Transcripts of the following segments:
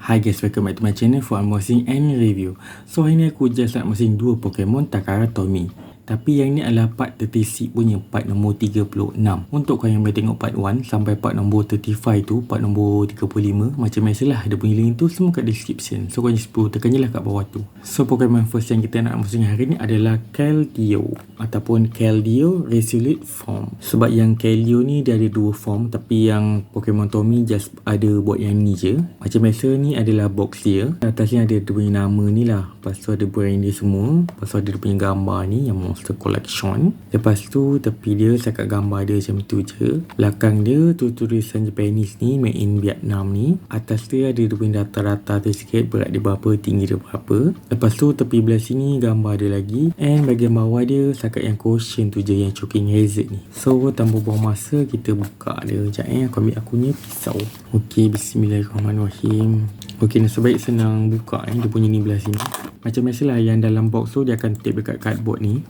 Hi guys, welcome back to my channel for unboxing and review. So hari ni aku just nak unboxing dua Pokemon Takara Tomy. Tapi yang ni adalah part 36 punya, part nombor 36. Untuk kau yang boleh tengok part 1 sampai part nombor 35 tu, part nombor 35, macam biasalah ada punya link tu semua kat description. So kau just perlu tekan je lah kat bawah tu. So Pokemon first yang kita nak unboxing hari ni adalah Keldeo ataupun Keldeo Resolute Form. Sebab yang Keldeo ni dia ada dua form, tapi yang Pokemon Tomy just ada buat yang ni je. Macam biasa ni adalah box dia. Atasnya ada dia punya nama ni lah. Lepas tu ada brand dia semua. Lepas tu ada dia punya gambar ni yang Monster Collection. Lepas tu tepi dia setakat gambar dia macam tu je. Belakang dia tu tulisan Japanese ni, made in Vietnam ni. Atas dia ada dia punya data-data tu sikit, berat dia berapa, tinggi dia berapa. Lepas tu tepi belah sini gambar dia lagi. And bahagian bawah dia setakat yang caution tu je, yang choking hazard ni. So tanpa buang masa kita buka dia. Sekejap aku ambil akunya pisau. Okey, bismillahirrahmanirrahim. Okey, nasib baik senang buka dia punya ni belah sini. Macam biasalah yang dalam box tu dia akan tape dekat cardboard ni.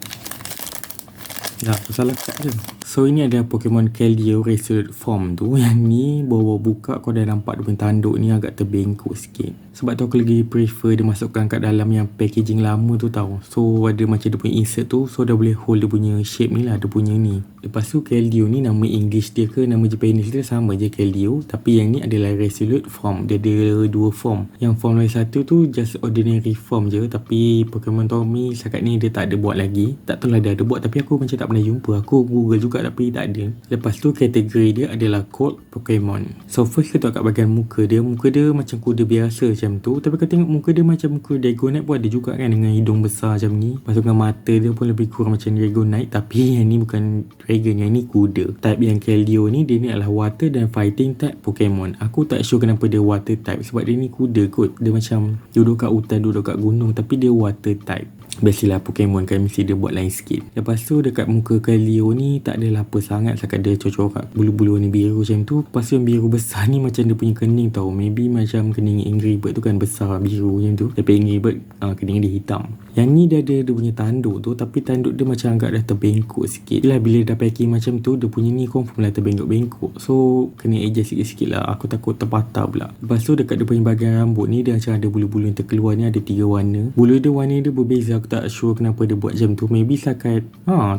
Dah, aku salah kat je. So ini ada Pokemon Keldeo Resolute Form tu. Yang ni bawa buka kau dah nampak dia punya tanduk ni agak terbengkok sikit. Sebab tu aku lagi prefer dia masukkan kat dalam yang packaging lama tu tau. So ada macam dia punya insert tu, so dah boleh hold dia punya shape ni lah, dia punya ni. Lepas tu Keldeo ni nama English dia ke nama Japanese dia sama je Keldeo. Tapi yang ni adalah Resolute Form. Dia ada dua form. Yang form lain satu tu just ordinary form je. Tapi Pokemon Tomy setakat ni dia tak ada buat lagi. Tak tahu lah dia ada buat, tapi aku macam tak pernah jumpa. Aku Google juga tapi tak ada. Lepas tu kategori dia adalah Cold Pokemon. So first kita tengok kat bahagian muka dia. Muka dia macam kuda biasa macam tu. Tapi kau tengok muka dia macam muka Dragonite pun ada juga kan, dengan hidung besar macam ni. Lepas tu dengan mata dia pun lebih kurang macam Dragonite. Tapi yang ni bukan Dragon, yang ni kuda. Type yang Keldeo ni, dia ni adalah water dan fighting type Pokemon. Aku tak sure kenapa dia water type, sebab dia ni kuda kot. Dia macam duduk kat hutan, duduk kat gunung, tapi dia water type. Biasalah Pokemon kan mesti dia buat lain sikit. Lepas tu dekat muka Keldeo ni tak adalah apa sangat, setakat dia cocok kat bulu-bulu ni biru macam tu. Lepas tu yang biru besar ni macam dia punya kening tau. Maybe macam kening Angry Bird tu kan, besar biru macam tu. Tapi Angry Bird kening dia hitam. Yang ni dia ada dia punya tanduk tu, tapi tanduk dia macam agak dah terbengkok sikit. Yelah bila dah packing macam tu, dia punya ni confirm lah terbengkok-bengkok. So kena adjust sikit-sikit lah. Aku takut terpatah pula. Lepas tu dekat dia punya bahagian rambut ni, dia macam ada bulu-bulu yang terkeluar ni, ada 3 warna. Bulu dia warna dia berbeza. Aku tak sure kenapa dia buat macam tu. Maybe setakat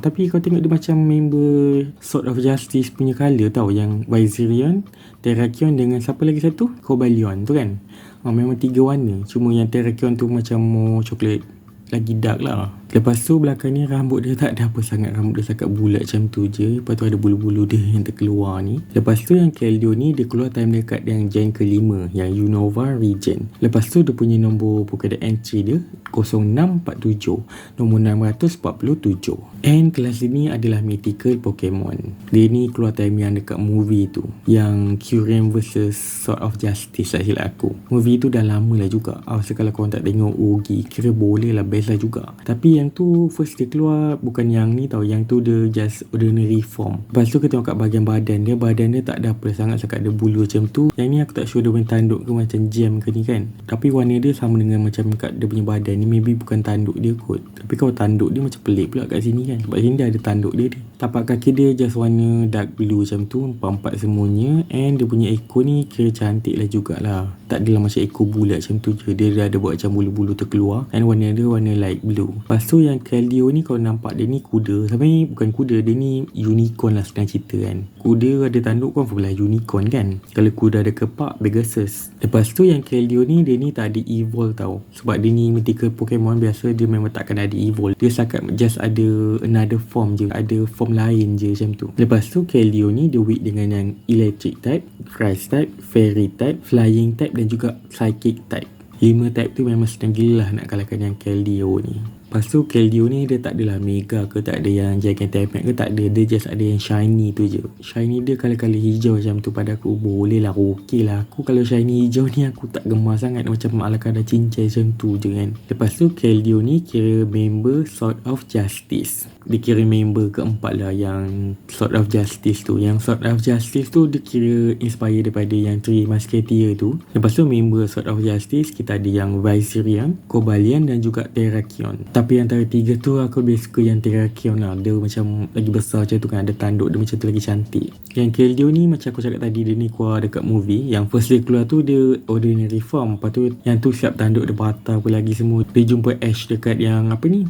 tapi kau tengok dia macam member Sword of Justice punya colour tau. Yang Viserion, Terrakion dengan siapa lagi satu, Cobalion tu kan. Memang 3 warna. Cuma yang Terrakion tu macam more coklat, lagi dark lah. Lepas tu belakang ni rambut dia tak ada apa sangat. Rambut dia setakat bulat macam tu je. Lepas tu ada bulu-bulu dia yang terkeluar ni. Lepas tu yang Keldeo ni dia keluar time dekat yang gen ke-5, yang Unova Region. Lepas tu dia punya nombor Pokédex entry dia 0647, nombor 647. And kelas ini adalah mythical Pokemon. Dia ni keluar time yang dekat movie tu, yang Kyurem vs Sword of Justice lah silap aku. Movie tu dah lama lah juga. So kalau korang tak tengok OG, kira boleh lah, best lah juga. Tapi yang tu first dia keluar bukan yang ni tau. Yang tu dia just ordinary form. Lepas tu kita tengok kat bahagian badan dia. Badan dia tak ada apa sangat, setakat ada bulu macam tu. Yang ni aku tak sure dia punya tanduk ke macam jam ke ni kan. Tapi warna dia sama dengan macam kat dia punya badan ni. Maybe bukan tanduk dia kot. Tapi kalau tanduk dia macam pelik pula kat sini kan. Sebab sini dia ada tanduk dia. Tapak kaki dia just warna dark blue macam tu, 4 semuanya. And dia punya ekor ni kira cantik lah jugalah. Tak adalah macam ekor bulat macam tu je. Dia dah ada buat macam bulu-bulu terkeluar. And warna dia warna light blue. Lepas tu yang Keldeo ni kalau nampak dia ni kuda. Sebenarnya bukan kuda, dia ni unicorn lah senang cerita kan. Kuda ada tanduk confirm lah unicorn kan. Kalau kuda ada kepak, Pegasus. Lepas tu yang Keldeo ni, dia ni tak ada evolve tau. Sebab dia ni mythical Pokemon biasa, dia memang takkan ada evolve. Dia setakat just ada another form je. Ada form lain je macam tu. Lepas tu Keldeo ni dia weak dengan yang electric type, grass type, fairy type, flying type dan juga psychic type. 5 type tu memang senang gila lah nak kalahkan yang Keldeo ni. Lepas tu Keldeo ni dia tak adalah mega ke, tak ada yang Gigantamax ke, tak ada. Dia just ada yang shiny tu je. Shiny dia kala-kala hijau macam tu pada aku. Boleh lah, okey lah. Aku kalau shiny hijau ni aku tak gemar sangat. Macam ala-kala cincai macam tu je kan. Lepas tu Keldeo ni kira member Sword of Justice. Dia kira member keempat lah yang Sword of Justice tu. Yang Sword of Justice tu dia kira inspire daripada yang Three Musketeer tu. Lepas tu member Sword of Justice kita ada yang Viserion, Cobalion dan juga Terrakion. Tapi antara tiga tu aku lebih suka yang Terrakion lah. Dia macam lagi besar macam tu kan, ada tanduk dia macam tu lagi cantik. Yang Keldeo ni macam aku cakap tadi, dia ni keluar dekat movie. Yang first dia keluar tu dia ordinary form. Lepas tu yang tu siap tanduk dia patah apa lagi semua. Dia jumpa Ash dekat yang apa ni,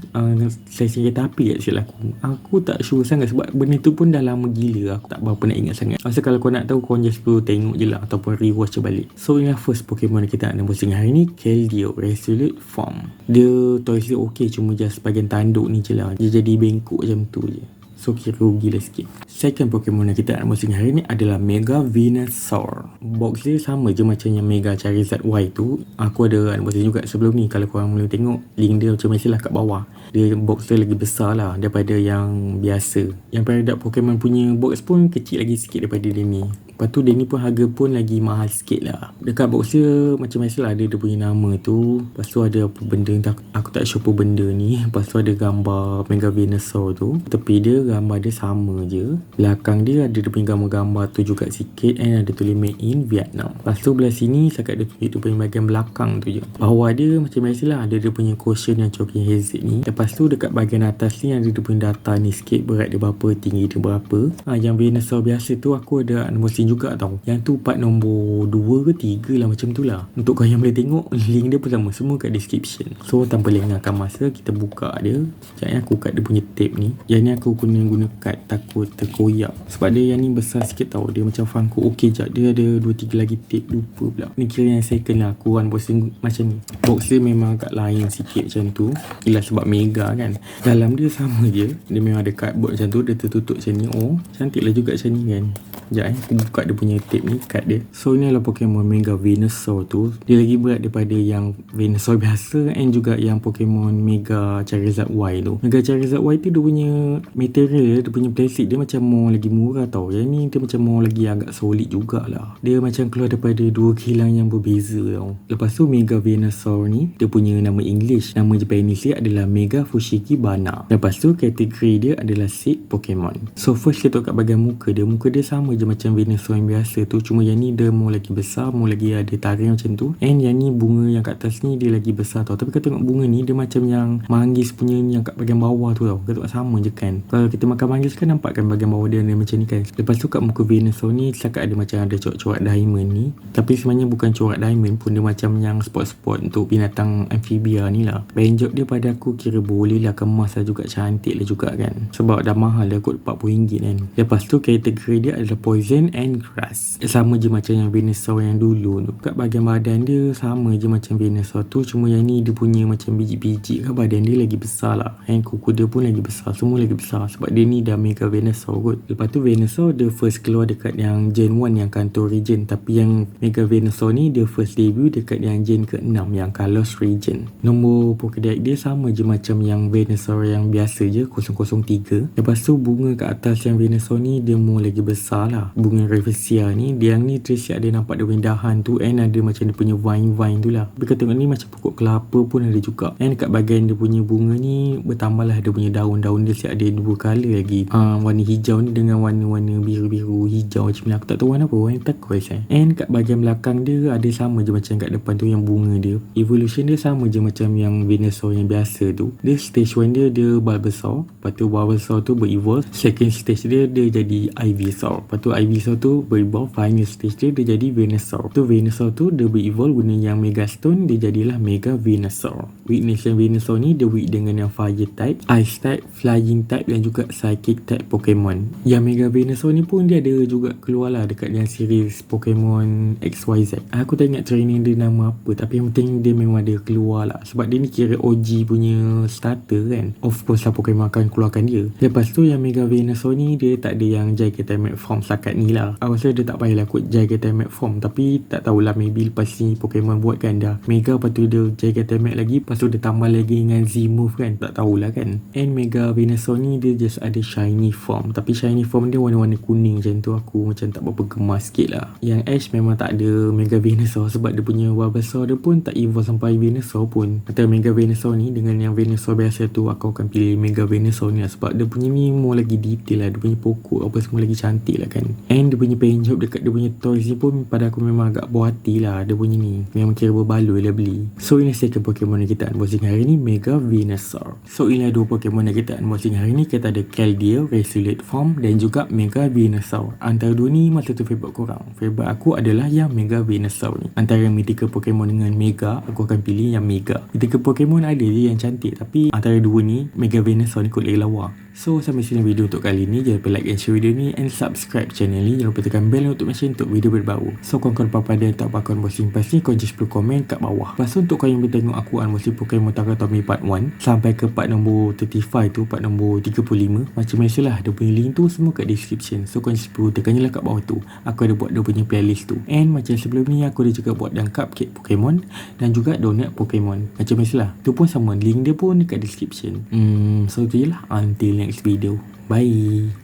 stesen kereta api kat silap aku tak sure sangat sebab benda tu pun dah lama gila, aku tak berapa nak ingat sangat. Masa kalau kau nak tahu, kau just perlu tengok je lah ataupun rewatch je balik. So inilah first Pokemon kita nak unboxing hari ni, Keldeo Resolute Form. Dia toys dia ok, cuma just bahagian tanduk ni je lah, dia jadi bengkok macam tu je. So kira rugi lah sikit. Second Pokemon yang kita nak unboxing hari ni adalah Mega Venusaur. Box dia sama je macam yang Mega Charizard Y tu. Aku ada unboxing juga sebelum ni. Kalau korang boleh tengok, link dia macam biasalah kat bawah. Dia box dia lagi besar lah daripada yang biasa. Yang Peridot Pokemon punya box pun kecil lagi sikit daripada dia ni. Lepas tu dia ni pun harga pun lagi mahal sikit lah. Dekat box dia macam biasalah ada dia punya nama tu. Lepas tu ada apa benda, aku tak sure apa benda ni. Lepas tu ada gambar Mega Venusaur tu. Tepi dia gambar dia sama je. Belakang dia ada dia punya gambar-gambar tu juga sikit. And ada tulis made in Vietnam. Lepas tu belah sini setakat dia tunjuk dia punya bahagian belakang tu je. Bawah dia macam biasalah ada dia punya cushion yang Choking Hazard ni. Lepas tu dekat bahagian atas ni ada dia punya data ni sikit. Berat dia berapa, tinggi dia berapa. Yang Venusaur biasa tu aku ada unboxing juga tau. Yang tu part nombor 2 ke 3 lah macam tu lah. Untuk kau yang boleh tengok, link dia pun sama, semua kat description. So tanpa lengahkan masa, kita buka dia. Sekejap aku cut dia punya tape ni. Yang ni aku guna kad, takut terkoyak. Sebab dia yang ni besar sikit tau. Dia macam Funko. Ok jap, dia ada 2-3 lagi tape, lupa pula. Ni kira yang second lah aku unboxing macam ni. Box dia memang agak lain sikit macam tu. Yelah sebab Mega kan. Dalam dia sama je. Dia memang ada cardboard macam tu. Dia tertutup macam ni. Oh cantik lah juga macam ni kan. Sekejap aku buka dia punya tape ni, kad dia. So ni adalah Pokemon Mega Venusaur tu. Dia lagi berat daripada yang Venusaur biasa and juga yang Pokemon Mega Charizard Y tu. Mega Charizard Y tu dia punya material, dia punya plastik dia macam more lagi murah tau. Yang ni dia macam more lagi agak solid jugalah. Dia macam keluar daripada dua kilang yang berbeza tau. Lepas tu Mega Venusaur ni dia punya nama English, nama Japanese dia adalah Mega Fushigi Bana. Lepas tu kategori dia adalah Seed Pokemon. So first kita tengok kat bahagian muka dia. Muka dia sama je macam Venusaur yang biasa tu, cuma yang ni dia more lagi besar, more lagi ada taring macam tu. And yang ni bunga yang kat atas ni dia lagi besar tau. Tapi kau tengok bunga ni dia macam yang manggis punya ni yang kat bahagian bawah tu tau. Kau tengok sama je kan. Kalau kita makan manggis kan nampak kan bahagian bawah dia macam ni kan. Lepas tu kat muka Venusaur ni cakap ada macam ada corak-corak diamond ni. Tapi sebenarnya bukan corak diamond pun, dia macam yang spot-spot untuk binatang amphibia ni lah. Benjok dia pada aku kira boleh lah, kemas lah juga, cantik lah juga kan. Sebab dah mahal dah kot, RM40 kan. Lepas tu kategori dia adalah Poison and Grass. Sama je macam yang Venusaur yang dulu tu. Kat bahagian badan dia sama je macam Venusaur tu, cuma yang ni dia punya macam biji-biji kat badan dia lagi besar lah. And kuku dia pun lagi besar, semua lagi besar sebab dia ni dah Mega Venusaur kot. Lepas tu Venusaur dia first keluar dekat yang Gen 1 yang Kanto region. Tapi yang Mega Venusaur ni dia first debut dekat yang Gen ke-6 yang Kalos region. Nombor Pokédex dia sama je macam yang Venusaur yang biasa je, 003. Lepas tu bunga kat atas yang Venusaur ni dia more lagi besar lah. Bunga Rafflesia ni, dia yang ni tersiap dia nampak dia punya dahan tu and ada macam dia punya vine-vine tu lah. Tapi kau tengok ni macam pokok kelapa pun ada juga. And dekat bahagian dia punya bunga ni bertambah lah dia punya daun-daun dia siap ada dua colour lagi. Warna hijau ni dengan warna-warna biru-biru hijau macam ni. Aku tak tahu warna apa, warna turquoise eh. And kat bahagian belakang dia ada sama je macam kat depan tu yang bunga dia. Evolution dia sama je macam yang Venusaur yang biasa tu. Dia stage 1 dia Bulbasaur. Lepas tu Bulbasaur tu berevolve. Second stage dia jadi Ivysaur. Lepas tu Ivysaur tu berevolve. Final stage dia jadi Venusaur. Tu Venusaur tu dia berevolve guna yang Mega Stone, dia jadilah Mega Venusaur. Weakness yang Venusaur ni dia weak dengan yang Fire type, Ice type, Flying type dan juga Psychic type Pokemon. Yang Mega Venusaur ni pun dia ada juga keluar lah dekat yang series Pokemon XYZ. Aku tak ingat training dia nama apa, tapi yang penting dia memang ada keluar lah. Sebab dia ni kira OG punya starter kan. Of course lah Pokemon akan keluarkan dia. Lepas tu yang Mega Venusaur ni dia tak ada yang Gigantic form setakat ni lah. Aku rasa dia tak payahlah kot Gigantamax form. Tapi tak tahulah, maybe lepas ni Pokemon buat kan dah Mega, lepas tu dia Gigantamax lagi, lepas tu dia tambah lagi dengan Z-move kan, tak tahulah kan. And Mega Venusaur ni dia just ada shiny form, tapi shiny form dia warna-warna kuning macam tu. Aku macam tak berapa gemas sikit lah. Yang Ash memang tak ada Mega Venusaur sebab dia punya Bulbasaur dia pun tak evolve sampai Venusaur pun. Antara Mega Venusaur ni dengan yang Venusaur biasa tu, aku akan pilih Mega Venusaur ni lah, sebab dia punya ni more lagi detail lah. Dia punya pokok apa semua lagi cantik lah kan. And dia punya paint job dekat dia punya toys ni pun pada aku memang agak buah hati lah. Dia punya ni memang kira berbaloi lah beli. So ini second Pokemon yang kita unboxing hari ni, Mega Venusaur. So inilah dua Pokemon yang kita unboxing hari ni. Kita ada Keldeo Resolute Form dan juga Mega Venusaur. Antara dua ni masa tu favourite korang. Favourite aku adalah yang Mega Venusaur ni. Antara mythical Pokemon dengan Mega, aku akan pilih yang Mega. Mythical Pokemon ada je yang cantik, tapi antara dua ni Mega Venusaur ni kot lagi lawa. So sampai sini video untuk kali ni. Jangan lupa like and share video ni and subscribe channel ni. Jangan lupa tekan bell notification untuk video terbaru. So korang apa-apa ada tak apa unboxing pasti korang just perlu komen kat bawah. Lepas tu untuk korang yang bertengok aku unboxing Pokemon Takatomi part 1 sampai ke part nombor 35 tu, part nombor 35, macam biasalah dia punya link tu semua kat description. So korang just perlu tekan je lah kat bawah tu. Aku ada buat dia punya playlist tu. And macam sebelum ni aku ada juga buat dan cupcake Pokemon dan juga donut Pokemon. Macam biasalah, tu pun sama, link dia pun dekat description. So tu je lah. Until next video. Bye.